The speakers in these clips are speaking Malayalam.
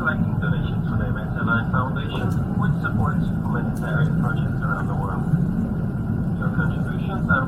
collecting donations for the Events Alive Foundation, which supports humanitarian projects around the world. Your contributions are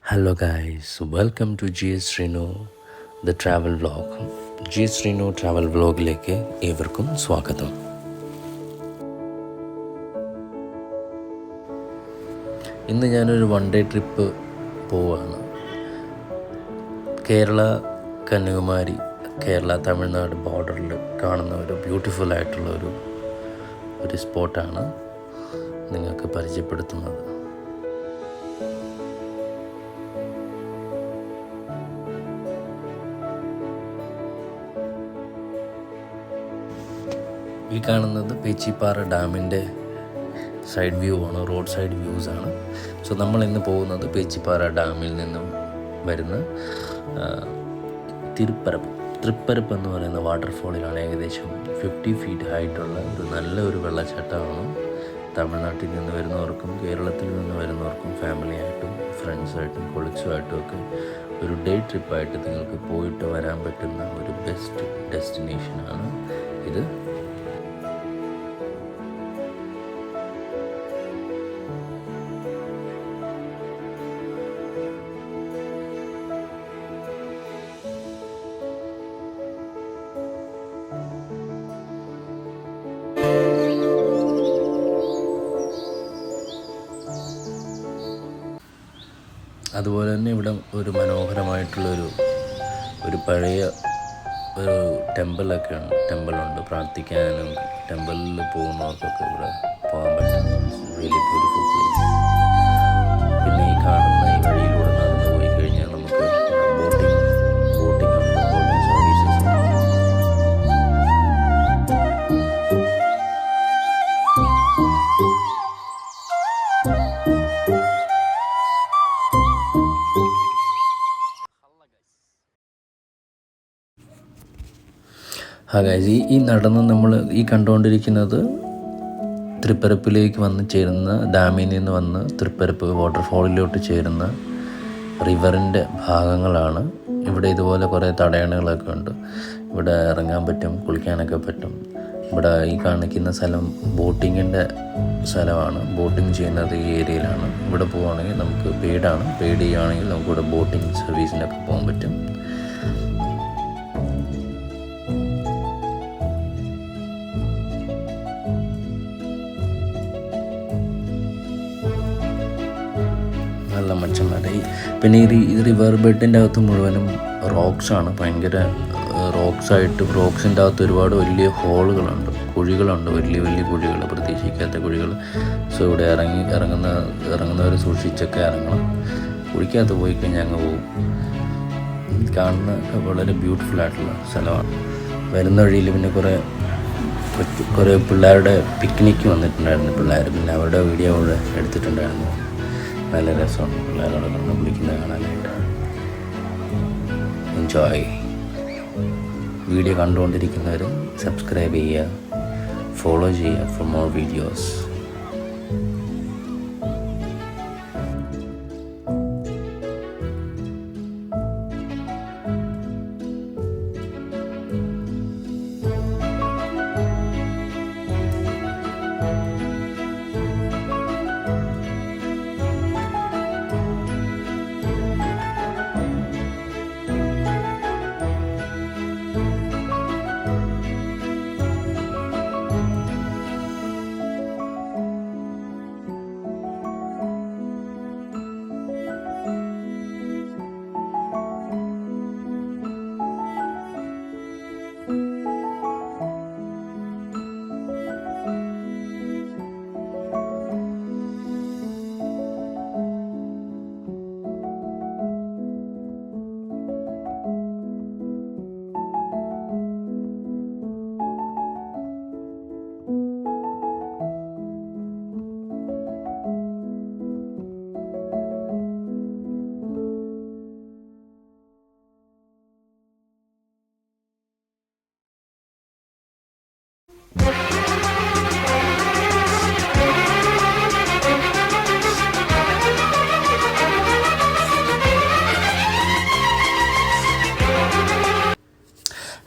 Hello guys, welcome to GS Reno The Travel Vlog. GS Reno Travel Vlogയിലേക്ക് ഏവർക്കും സ്വാഗതം. ഇന്ന് ഞാനൊരു വൺ ഡേ ട്രിപ്പ് പോവാണ്. കേരള കന്യാകുമാരി, കേരള തമിഴ്നാട് ബോർഡറിൽ കാണുന്ന ഒരു ബ്യൂട്ടിഫുൾ ആയിട്ടുള്ള ഒരു സ്പോട്ടാണ് നിങ്ങൾക്ക് പരിചയപ്പെടുത്തുന്നത്. ഈ കാണുന്നത് പേച്ചിപ്പാറ ഡാമിൻ്റെ സൈഡ് വ്യൂ ആണ്, റോഡ് സൈഡ് വ്യൂസ് ആണ്. സോ നമ്മൾ ഇന്ന് പോകുന്നത് പേച്ചിപ്പാറ ഡാമിൽ നിന്നും വരുന്ന തൃപ്പരപ്പ് എന്ന് പറയുന്ന വാട്ടർഫോളിലാണ്. ഏകദേശം 50 ഫീറ്റ് ഹൈറ്റുള്ള നല്ലൊരു വെള്ളച്ചാട്ടമാണ്. തമിഴ്നാട്ടിൽ നിന്ന് വരുന്നവർക്കും കേരളത്തിൽ നിന്ന് വരുന്നവർക്കും ഫാമിലിയായിട്ടും ഫ്രണ്ട്സായിട്ടും കൊളീഗ്സുമായിട്ടും ഒക്കെ ഒരു ഡേ ട്രിപ്പായിട്ട് നിങ്ങൾക്ക് പോയിട്ട് വരാൻ പറ്റുന്ന ഒരു ബെസ്റ്റ് ഡെസ്റ്റിനേഷനാണ് ഇത്. അതുപോലെ തന്നെ ഇവിടെ ഒരു മനോഹരമായിട്ടുള്ളൊരു പഴയ ഒരു ടെമ്പിളുണ്ട്. പ്രാർത്ഥിക്കാനും ടെമ്പിളിൽ പോകുന്നവർക്കൊക്കെ ഇവിടെ പോകാൻ പറ്റും. Really beautiful place. പിന്നെ ഈ കാണുന്ന ഈ വഴിയിലൂടെ നടന്നു പോയി കഴിഞ്ഞാൽ നമുക്ക് ബോട്ടിംഗ് സർവീസസ്. ഗൈസ്, ഈ നടന്ന് നമ്മൾ ഈ കണ്ടുകൊണ്ടിരിക്കുന്നത് തൃപ്പരപ്പിലേക്ക് വന്ന് ചേരുന്ന, ഡാമിൽ നിന്ന് വന്ന് തൃപ്പരപ്പ് വാട്ടർഫോളിലോട്ട് ചേരുന്ന റിവറിൻ്റെ ഭാഗങ്ങളാണ്. ഇവിടെ ഇതുപോലെ കുറേ തടയണകളൊക്കെ ഉണ്ട്. ഇവിടെ ഇറങ്ങാൻ പറ്റും, കുളിക്കാനൊക്കെ പറ്റും. ഇവിടെ ഈ കാണിക്കുന്ന സ്ഥലം ബോട്ടിങ്ങിൻ്റെ സ്ഥലമാണ്. ബോട്ടിങ് ചെയ്യുന്നത് ഈ ഏരിയയിലാണ്. ഇവിടെ പോവുകയാണെങ്കിൽ നമുക്ക് പെയ്ഡാണ്. പെയ്ഡ് ചെയ്യുകയാണെങ്കിൽ നമുക്കിവിടെ ബോട്ടിങ് സർവീസിനൊക്കെ പോകാൻ പറ്റും. നല്ല മച്ചന്മാരെ. പിന്നെ ഈ റിവർ ബെഡിൻ്റെ അകത്ത് മുഴുവനും റോക്സാണ്. ഭയങ്കര റോക്സായിട്ട്, റോക്സിൻ്റെ അകത്ത് ഒരുപാട് വലിയ ഹോളുകളുണ്ട്, കുഴികളുണ്ട്, വലിയ വലിയ കുഴികൾ, പ്രതീക്ഷിക്കാത്ത കുഴികൾ. സോ ഇവിടെ ഇറങ്ങുന്നവർ സൂക്ഷിച്ചൊക്കെ ഇറങ്ങണം. കുഴിക്കകത്ത് പോയി കഴിഞ്ഞാൽ അങ്ങ് പോകും. കാണുന്ന വളരെ ബ്യൂട്ടിഫുൾ ആയിട്ടുള്ള സ്ഥലമാണ്. വരുന്ന വഴിയിൽ പിന്നെ കുറേ പിള്ളേരുടെ പിക്നിക്ക് വന്നിട്ടുണ്ടായിരുന്നു പിള്ളേർ. പിന്നെ അവരുടെ വീഡിയോ അവിടെ എടുത്തിട്ടുണ്ടായിരുന്നു. നല്ല രസമാണ് പിള്ളേരോടെ കണ്ട് വിളിക്കുന്നത് കാണാനായിട്ട്. എൻജോയ്. വീഡിയോ കണ്ടുകൊണ്ടിരിക്കുന്നവർ സബ്സ്ക്രൈബ് ചെയ്യുക, ഫോളോ ചെയ്യുക ഫോർ മോർ വീഡിയോസ്.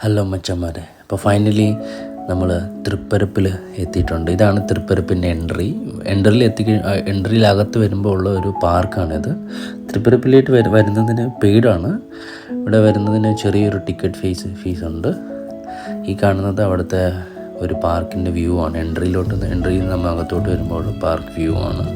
ഹലോ മച്ചന്മാരെ, അപ്പോൾ ഫൈനലി നമ്മൾ തൃപ്പരപ്പിൽ എത്തിയിട്ടുണ്ട്. ഇതാണ് തൃപ്പരപ്പിൻ്റെ എൻട്രിയിലകത്ത് വരുമ്പോൾ ഉള്ള ഒരു പാർക്കാണിത്. തൃപ്പരപ്പിലേക്ക് വരുന്നതിന് പെയ്ഡാണ്. ഇവിടെ വരുന്നതിന് ചെറിയൊരു ടിക്കറ്റ് ഫീസുണ്ട്. ഈ കാണുന്നത് അവിടുത്തെ ഒരു പാർക്കിൻ്റെ വ്യൂ ആണ്. എൻട്രിയിൽ നമ്മൾ അകത്തോട്ട് വരുമ്പോൾ പാർക്ക് വ്യൂ ആണ്.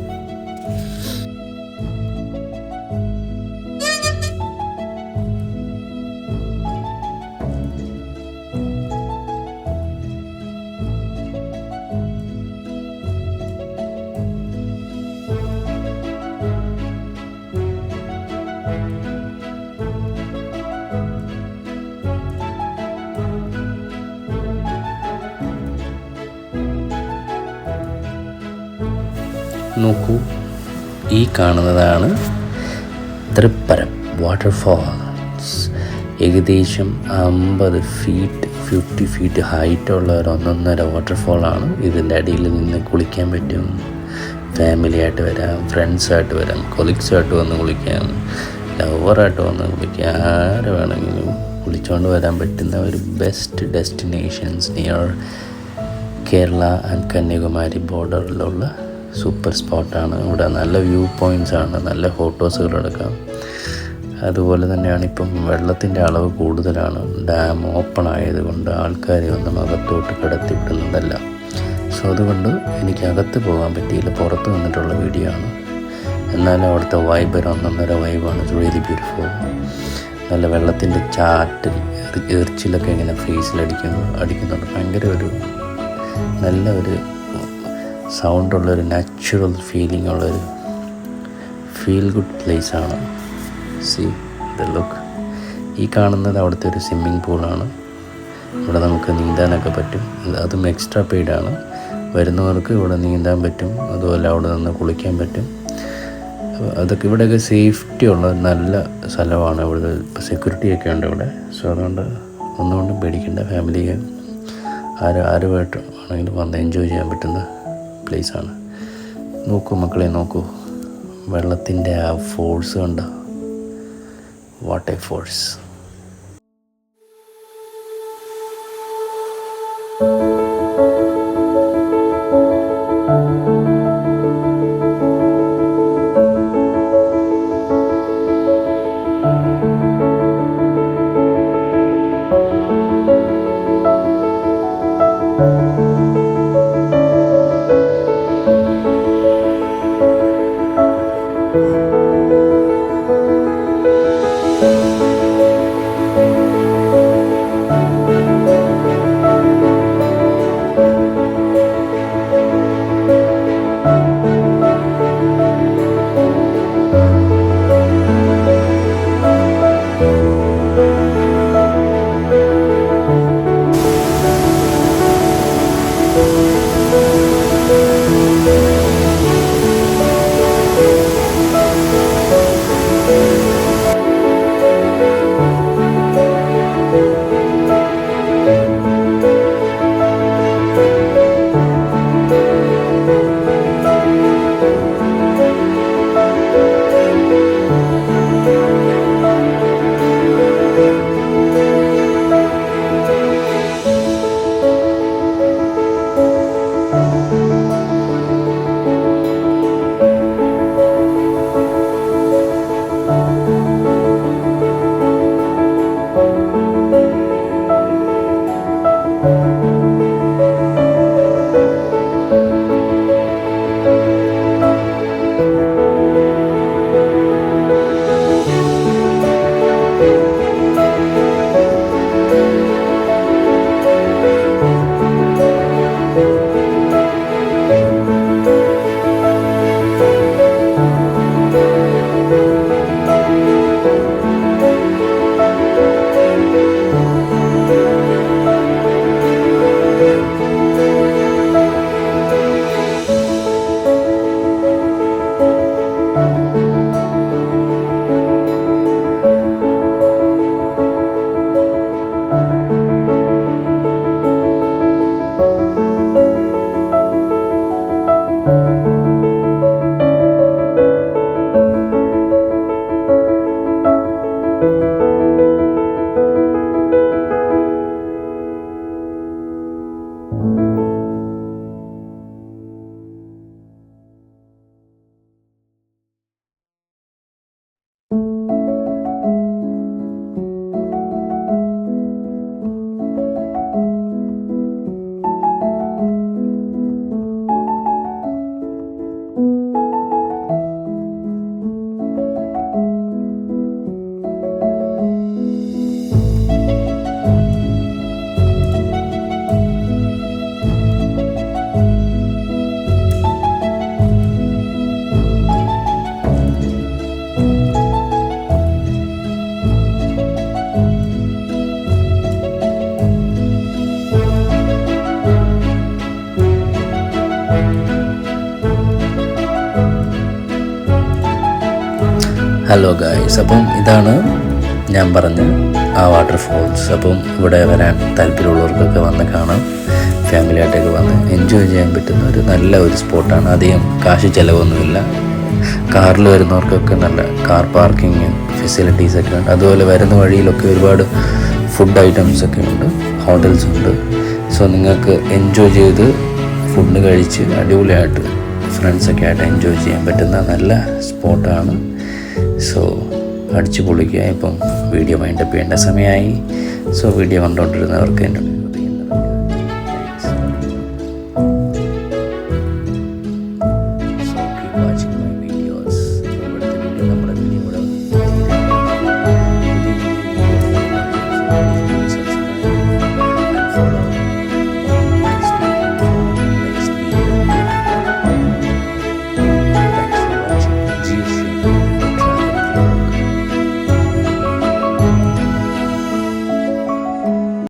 നോക്കൂ, ഈ കാണുന്നതാണ് തൃപ്പരം വാട്ടർഫാൾസ്. ഏകദേശം 50 ഫീറ്റ് ഹൈറ്റുള്ള ഒരു ഒന്നൊന്നര വാട്ടർഫാളാണ്. ഇതിൻ്റെ അടിയിൽ നിന്ന് കുളിക്കാൻ പറ്റും. ഫാമിലിയായിട്ട് വരാം, ഫ്രണ്ട്സായിട്ട് വരാം, കൊളീഗ്സായിട്ട് വന്ന് കുളിക്കാം, ലവറായിട്ട് വന്ന് കുളിക്കാം. ആരെ വേണമെങ്കിലും കുളിച്ചുകൊണ്ട് വരാൻ പറ്റുന്ന ഒരു best destinations near Kerala and Kanyakumari ബോർഡറിലുള്ള സൂപ്പർ സ്പോട്ടാണ്. ഇവിടെ നല്ല വ്യൂ പോയിൻറ്റ്സാണ്, നല്ല ഫോട്ടോസുകൾ എടുക്കാം. അതുപോലെ തന്നെയാണ് ഇപ്പം വെള്ളത്തിൻ്റെ അളവ് കൂടുതലാണ്. ഡാം ഓപ്പൺ ആയതുകൊണ്ട് ആൾക്കാരെ ഒന്നും അകത്തോട്ട് കിടത്തി വിടുന്നതല്ല. സോ അതുകൊണ്ട് എനിക്ക് അകത്ത് പോകാൻ പറ്റിയില്ല, പുറത്ത് വന്നിട്ടുള്ള വീഡിയോ ആണ്. എന്നാലും അവിടുത്തെ വൈബ് ഒന്നൊന്നര വൈബാണ്. It's really beautiful. നല്ല വെള്ളത്തിൻ്റെ ചാറ്റൽ എർച്ചിലൊക്കെ ഇങ്ങനെ അടിക്കുന്നുണ്ട്. ഭയങ്കര ഒരു നല്ല ഒരു സൗണ്ടുള്ളൊരു നാച്ചുറൽ ഫീലിംഗ് ഉള്ളൊരു ഫീൽ ഗുഡ് പ്ലേസാണ്. See the look. ഈ കാണുന്നത് അവിടുത്തെ ഒരു സ്വിമ്മിംഗ് പൂളാണ്. ഇവിടെ നമുക്ക് നീന്താനൊക്കെ പറ്റും. അതും എക്സ്ട്രാ പെയ്ഡാണ്. വരുന്നവർക്ക് ഇവിടെ നീന്താൻ പറ്റും, അതുപോലെ അവിടെ നിന്ന് കുളിക്കാൻ പറ്റും. അതൊക്കെ ഇവിടെയൊക്കെ സേഫ്റ്റി ഉള്ള നല്ല സ്ഥലമാണ്. ഇവിടെ സെക്യൂരിറ്റിയൊക്കെ ഉണ്ട് ഇവിടെ. സോ അതുകൊണ്ട് ഒന്നുകൊണ്ടും പേടിക്കേണ്ട. ഫാമിലിയെ ആരുമായിട്ട് ആണെങ്കിലും വന്ന് എൻജോയ് ചെയ്യാൻ പറ്റുന്ന പ്ലേസാണ്. നോക്കൂ മക്കളെ, നോക്കൂ വെള്ളത്തിൻ്റെ ആ ഫോഴ്സ് കണ്ടോ, what A force. Hello guys, അപ്പം ഇതാണ് ഞാൻ പറഞ്ഞ ആ വാട്ടർഫോൾസ്. അപ്പം ഇവിടെ വരാൻ താല്പര്യമുള്ളവർക്കൊക്കെ വന്ന് കാണാം, ഫാമിലി ആയിട്ടൊക്കെ വന്ന് എൻജോയ് ചെയ്യാൻ പറ്റുന്ന ഒരു നല്ല ഒരു സ്പോട്ടാണ്. അധികം കാശ് ചിലവൊന്നുമില്ല. കാറിൽ വരുന്നവർക്കൊക്കെ നല്ല കാർ പാർക്കിങ് ഫെസിലിറ്റീസൊക്കെ ഉണ്ട്. അതുപോലെ വരുന്ന വഴിയിലൊക്കെ ഒരുപാട് ഫുഡ് ഐറ്റംസൊക്കെ ഉണ്ട്, ഹോട്ടൽസ് ഉണ്ട്. സോ നിങ്ങൾക്ക് എൻജോയ് ചെയ്ത് ഫുഡ് കഴിച്ച് അടിപൊളിയായിട്ട് ഫ്രണ്ട്സൊക്കെ ആയിട്ട് എൻജോയ് ചെയ്യാൻ പറ്റുന്ന നല്ല സ്പോട്ടാണ്. സോ അടിച്ചു പൊളിക്കുക. ഇപ്പം വീഡിയോ വൈൻഡപ്പ് ചെയ്യേണ്ട സമയമായി. സോ വീഡിയോ കണ്ടുകൊണ്ടിരുന്നവർക്ക് എൻ്റെ